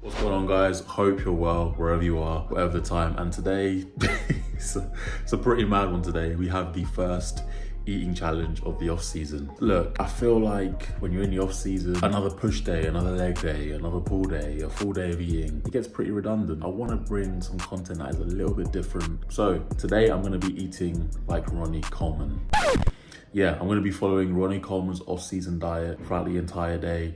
What's going on, guys? Hope you're well wherever you are, whatever the time. And today, it's a pretty mad one today. We have the first eating challenge of the off season. Look, I feel like when you're in the off season, another push day, another leg day, another pull day, a full day of eating, it gets pretty redundant. I want to bring some content that is a little bit different. So today I'm going to be eating like Ronnie Coleman. Yeah, I'm going to be following Ronnie Coleman's off-season diet throughout the entire day.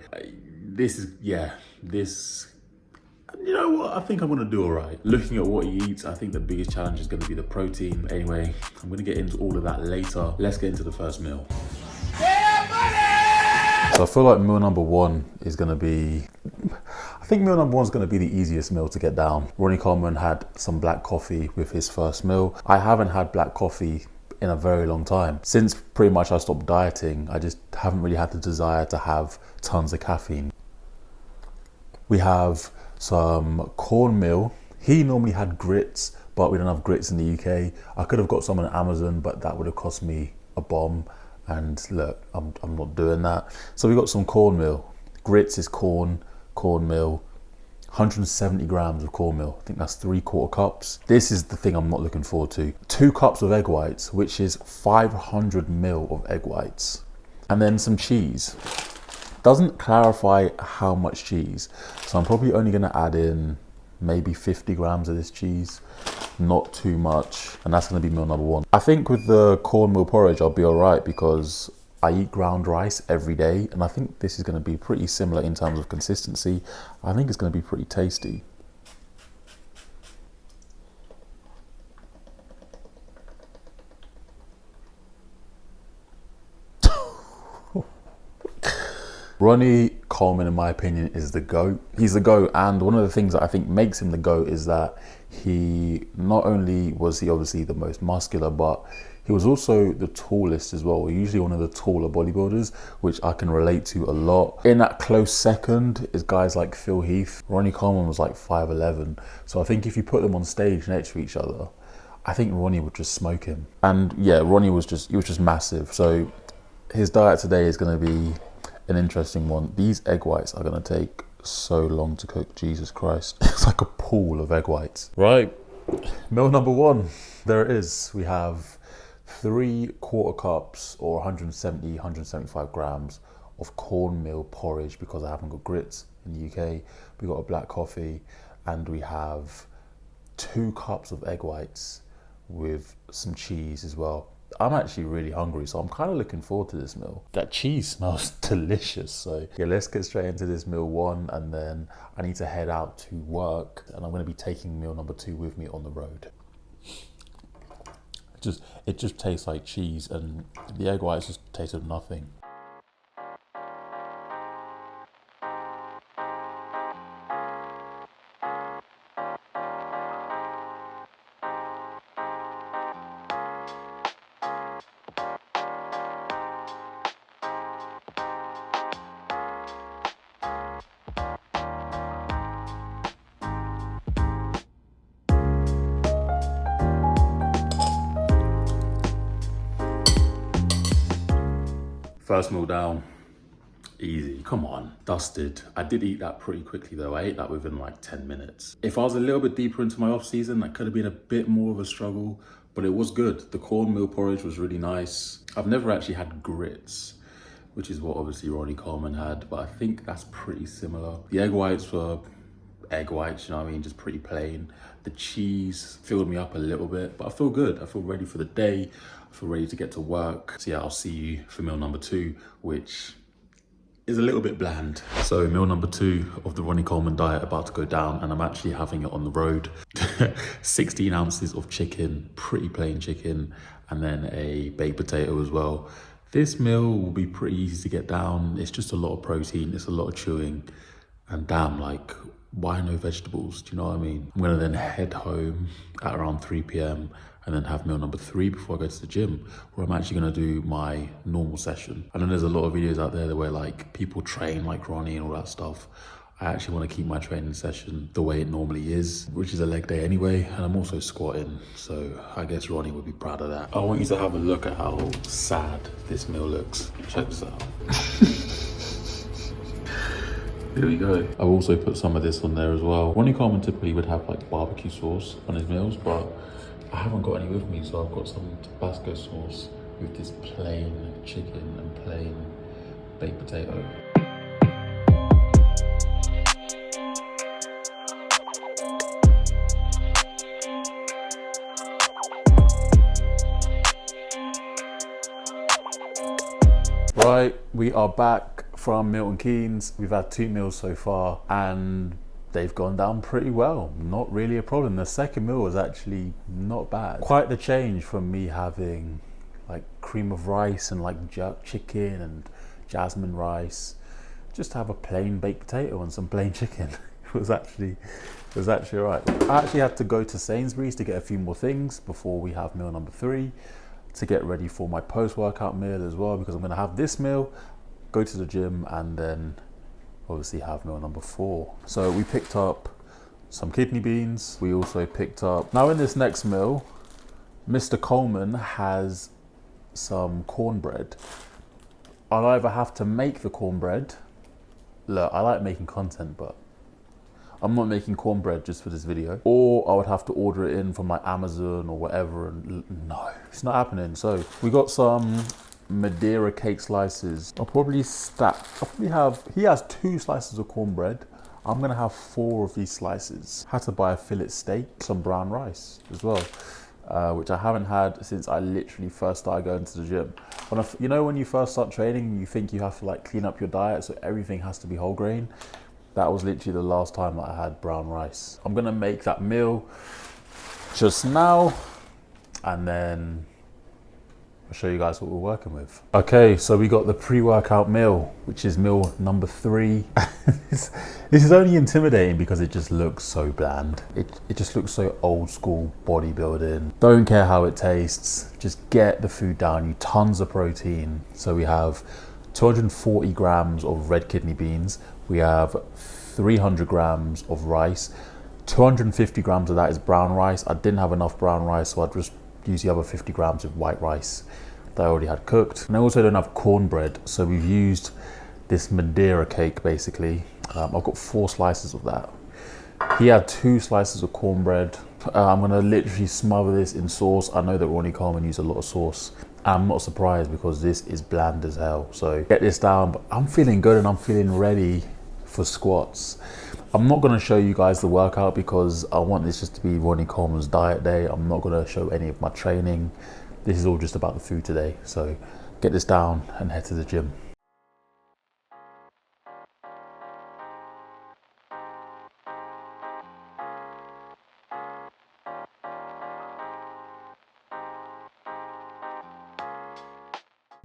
You know what? I think I'm gonna do all right. Looking at what he eats, I think the biggest challenge is gonna be the protein. Anyway, I'm gonna get into all of that later. Let's get into the first meal. So I feel like meal number one is gonna be, I think meal number one is gonna be the easiest meal to get down. Ronnie Coleman had some black coffee with his first meal. I haven't had black coffee in a very long time. Since pretty much I stopped dieting, I just haven't really had the desire to have tons of caffeine. We have some cornmeal. He normally had grits, but we don't have grits in the UK. I could have got some on Amazon, but that would have cost me a bomb. And look, I'm not doing that. So we got some cornmeal. Grits is cornmeal, 170 grams of cornmeal. I think that's 3/4 cups. This is the thing I'm not looking forward to. 2 cups of egg whites, which is 500 mil of egg whites. And then some cheese. Doesn't clarify how much cheese. So I'm probably only gonna add in maybe 50 grams of this cheese, not too much. And that's gonna be meal number one. I think with the cornmeal porridge, I'll be all right because I eat ground rice every day. And I think this is gonna be pretty similar in terms of consistency. I think it's gonna be pretty tasty. Ronnie Coleman, in my opinion, is the GOAT. He's the GOAT, and one of the things that I think makes him the GOAT is that he not only was he obviously the most muscular, but he was also the tallest as well. Usually one of the taller bodybuilders, which I can relate to a lot. In that close second is guys like Phil Heath. Ronnie Coleman was like 5'11", so I think if you put them on stage next to each other, I think Ronnie would just smoke him. And yeah, Ronnie was just massive. So his diet today is going to be an interesting one. These egg whites are gonna take so long to cook, Jesus Christ. It's like a pool of egg whites. Right, meal number one, there it is. We have 3/4 cups or 175 grams of cornmeal porridge because I haven't got grits in the UK. We got a black coffee and we have 2 cups of egg whites with some cheese as well. I'm actually really hungry, so I'm kind of looking forward to this meal. That cheese smells delicious. So yeah, let's get straight into this meal one, and then I need to head out to work, and I'm going to be taking meal number two with me on the road. It just tastes like cheese, and the egg whites just tasted nothing. First meal down, easy, come on, dusted. I did eat that pretty quickly though. I ate that within like 10 minutes. If I was a little bit deeper into my off season, that could have been a bit more of a struggle, but it was good. The cornmeal porridge was really nice. I've never actually had grits, which is what obviously Ronnie Coleman had, but I think that's pretty similar. The egg whites were egg whites, you know what I mean, just pretty plain. The cheese filled me up a little bit, but I feel good. I feel ready for the day. I feel ready to get to work. So yeah, I'll see you for meal number two, which is a little bit bland. So meal number two of the Ronnie Coleman diet about to go down, and I'm actually having it on the road. 16 ounces of chicken, pretty plain chicken, and then a baked potato as well. This meal will be pretty easy to get down. It's just a lot of protein, it's a lot of chewing, and damn, like, why no vegetables? Do you know what I mean? I'm gonna then head home at around 3 p.m. and then have meal number three before I go to the gym, where I'm actually gonna do my normal session. I know there's a lot of videos out there where like people train like Ronnie and all that stuff. I actually want to keep my training session the way it normally is, which is a leg day anyway, and I'm also squatting, so I guess Ronnie would be proud of that. I want you to have a look at how sad this meal looks. Check this out. Here we go. I've also put some of this on there as well. Ronnie Coleman typically would have like barbecue sauce on his meals, but I haven't got any with me, so I've got some Tabasco sauce with this plain chicken and plain baked potato. Right, we are back from Milton Keynes. We've had 2 meals so far and they've gone down pretty well. Not really a problem. The second meal was actually not bad. Quite the change from me having like cream of rice and like jerk chicken and jasmine rice. Just to have a plain baked potato and some plain chicken. It was actually alright. I actually had to go to Sainsbury's to get a few more things before we have meal number 3. To get ready for my post-workout meal as well, because I'm going to have this meal, go to the gym, and then obviously have meal number 4. So we picked up some kidney beans. We also picked up, now in this next meal, Mr. Coleman has some cornbread. I'll either have to make the cornbread. Look, I like making content, but I'm not making cornbread just for this video. Or I would have to order it in from like Amazon or whatever, and no, it's not happening. So we got some Madeira cake slices. I'll probably have, he has 2 slices of cornbread. I'm gonna have 4 of these slices. Had to buy a fillet steak, some brown rice as well, which I haven't had since I literally first started going to the gym. You know when you first start training, you think you have to like clean up your diet, so everything has to be whole grain. That was literally the last time that I had brown rice. I'm gonna make that meal just now, and then I'll show you guys what we're working with. Okay, so we got the pre-workout meal, which is meal number 3. This is only intimidating because it just looks so bland. It just looks so old school bodybuilding. Don't care how it tastes, just get the food down. You tons of protein. So we have 240 grams of red kidney beans. We have 300 grams of rice. 250 grams of that is brown rice. I didn't have enough brown rice, so I just used the other 50 grams of white rice that I already had cooked. And I also don't have cornbread, so we've used this Madeira cake basically. I've got 4 slices of that. He had 2 slices of cornbread. I'm gonna literally smother this in sauce. I know that Ronnie Coleman used a lot of sauce. I'm not surprised because this is bland as hell. So get this down, but I'm feeling good and I'm feeling ready for squats. I'm not gonna show you guys the workout because I want this just to be Ronnie Coleman's diet day. I'm not gonna show any of my training. This is all just about the food today. So get this down and head to the gym.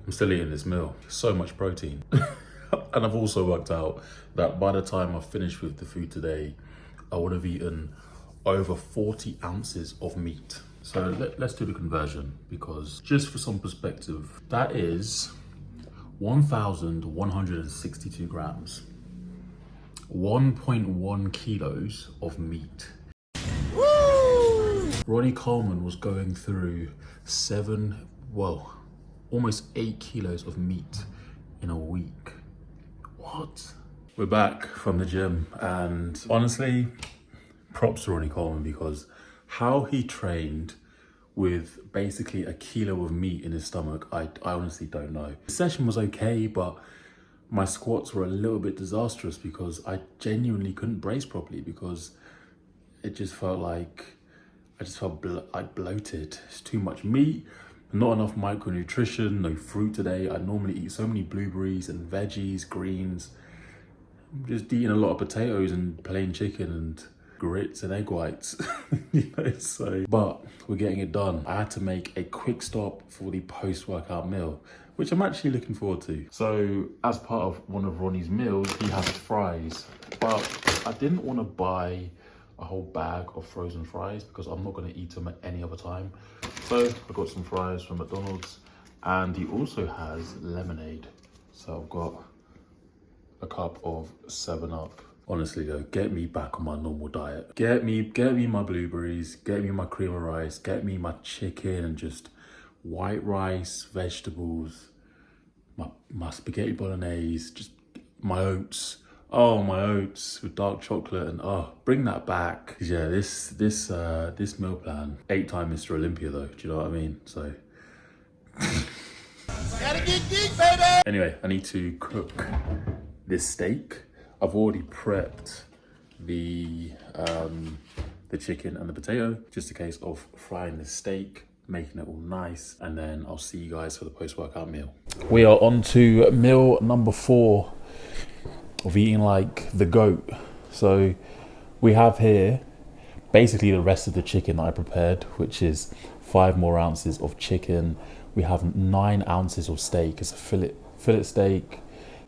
I'm still eating this meal. So much protein. And I've also worked out that by the time I've finished with the food today, I would have eaten over 40 ounces of meat. So let's do the conversion, because just for some perspective, that is 1,162 grams. 1.1 kilos of meat. Woo! Ronnie Coleman was going through almost 8 kilos of meat in a week. What? We're back from the gym, and honestly, props to Ronnie Coleman, because how he trained with basically a kilo of meat in his stomach, I honestly don't know. The session was okay, but my squats were a little bit disastrous because I genuinely couldn't brace properly, because it just felt like, like bloated. It's too much meat, not enough micronutrition, no fruit today. I normally eat so many blueberries and veggies, greens. I'm just eating a lot of potatoes and plain chicken and grits and egg whites. But we're getting it done. I had to make a quick stop for the post-workout meal, which I'm actually looking forward to. So as part of one of Ronnie's meals, he has fries, but I didn't want to buy a whole bag of frozen fries because I'm not going to eat them at any other time. So I got some fries from McDonald's, and he also has lemonade. So I've got a cup of 7-Up. Honestly though, get me back on my normal diet. Get me my blueberries, get me my cream of rice, get me my chicken and just white rice, vegetables, my spaghetti bolognese, just my oats. Oh, my oats with dark chocolate and bring that back. Yeah, this meal plan, 8-time Mr. Olympia though. Do you know what I mean? So. Gotta get geek, baby. Anyway, I need to cook this steak. I've already prepped the chicken and the potato, just a case of frying the steak, making it all nice, and then I'll see you guys for the post-workout meal. We are on to meal number 4 of eating like the goat. So we have here basically the rest of the chicken that I prepared, which is 5 more ounces of chicken. We have 9 ounces of steak. It's a fillet steak,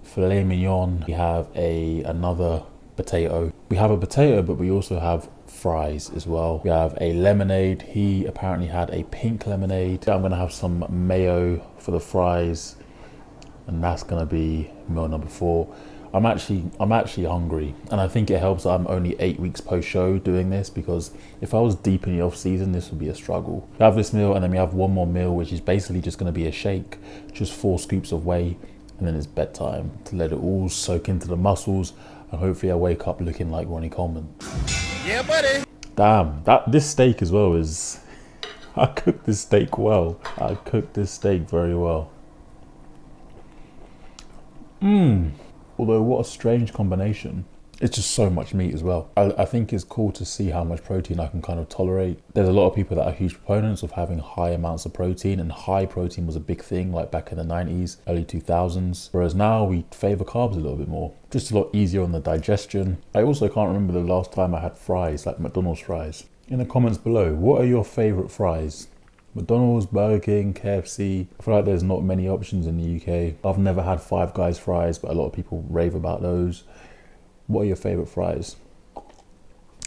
filet mignon. We have another potato. We have a potato, but we also have fries as well. We have a lemonade. He apparently had a pink lemonade. I'm gonna have some mayo for the fries, and that's gonna be meal number 4. I'm actually hungry, and I think it helps that I'm only 8 weeks post-show doing this, because if I was deep in the off-season, this would be a struggle. We have this meal, and then we have one more meal, which is basically just going to be a shake, just 4 scoops of whey, and then it's bedtime to let it all soak into the muscles, and hopefully I wake up looking like Ronnie Coleman. Yeah, buddy. Damn, this steak as well is. I cooked this steak well. I cooked this steak very well. Although what a strange combination. It's just so much meat as well. I think it's cool to see how much protein I can kind of tolerate. There's a lot of people that are huge proponents of having high amounts of protein, and high protein was a big thing like back in the 90s, early 2000s. Whereas now we favor carbs a little bit more. Just a lot easier on the digestion. I also can't remember the last time I had fries, like McDonald's fries. In the comments below, what are your favorite fries? McDonald's, Burger King, KFC. I feel like there's not many options in the UK. I've never had Five Guys fries, but a lot of people rave about those. What are your favorite fries?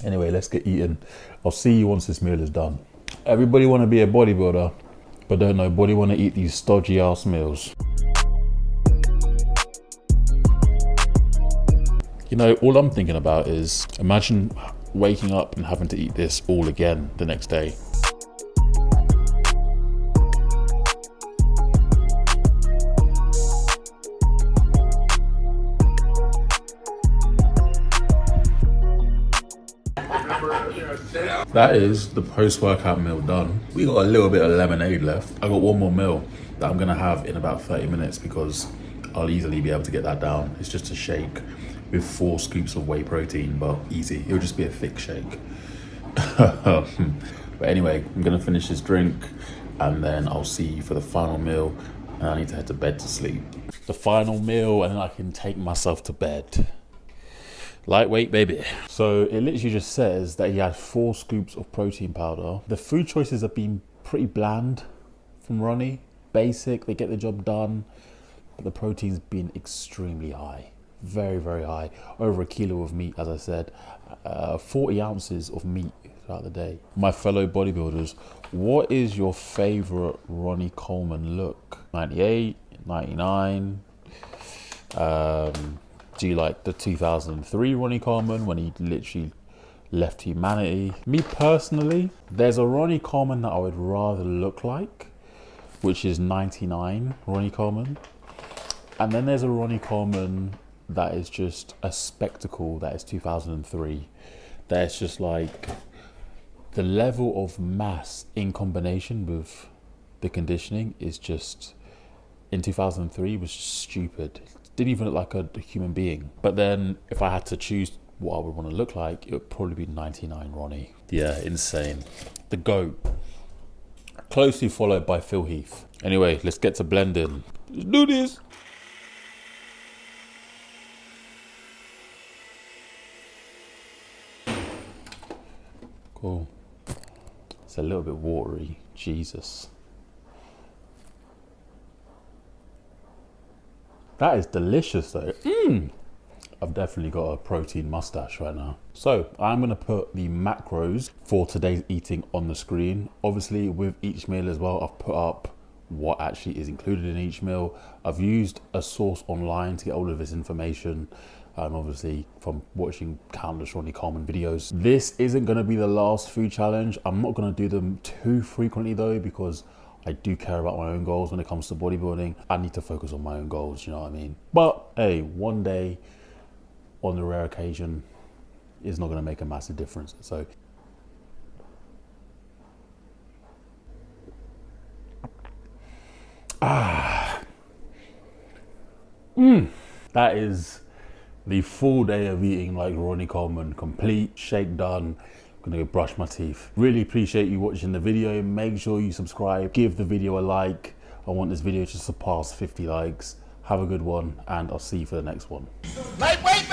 Anyway, let's get eating. I'll see you once this meal is done. Everybody want to be a bodybuilder, but don't nobody want to eat these stodgy ass meals. You know, all I'm thinking about is, imagine waking up and having to eat this all again the next day. That is the post-workout meal done. We got a little bit of lemonade left. I got one more meal that I'm gonna have in about 30 minutes because I'll easily be able to get that down. It's just a shake with 4 scoops of whey protein, but easy. It'll just be a thick shake. But anyway, I'm gonna finish this drink and then I'll see you for the final meal, and I need to head to bed to sleep. The final meal, and then I can take myself to bed. Lightweight, baby. So it literally just says that he had 4 scoops of protein powder. The food choices have been pretty bland from Ronnie. Basic, they get the job done, but the protein's been extremely high. Very, very high. Over 1 kilo of meat, as I said. 40 ounces of meat throughout the day. My fellow bodybuilders, what is your favorite Ronnie Coleman look? 98, 99, do you like the 2003 Ronnie Coleman when he literally left humanity? Me personally, there's a Ronnie Coleman that I would rather look like, which is 99 Ronnie Coleman. And then there's a Ronnie Coleman that is just a spectacle, that is 2003. That's just like the level of mass in combination with the conditioning is just, in 2003 was stupid. Didn't even look like a human being. But then if I had to choose what I would want to look like, it would probably be 99 Ronnie. Yeah, insane. The GOAT. Closely followed by Phil Heath. Anyway, let's get to blending. Let's do this. Cool. It's a little bit watery. Jesus. That is delicious though. I've definitely got a protein mustache right now. So I'm gonna put the macros for today's eating on the screen. Obviously with each meal as well, I've put up what actually is included in each meal. I've used a source online to get all of this information. Obviously from watching countless Ronnie Coleman videos. This isn't gonna be the last food challenge. I'm not gonna do them too frequently though, because I do care about my own goals when it comes to bodybuilding. I need to focus on my own goals, you know what I mean? But hey, one day on the rare occasion, it's not going to make a massive difference. So that is the full day of eating like Ronnie Coleman, complete, shake done. I'm gonna go brush my teeth. Really appreciate you watching the video. Make sure you subscribe, give the video a like. I want this video to surpass 50 likes. Have a good one, and I'll see you for the next one. Lightweight,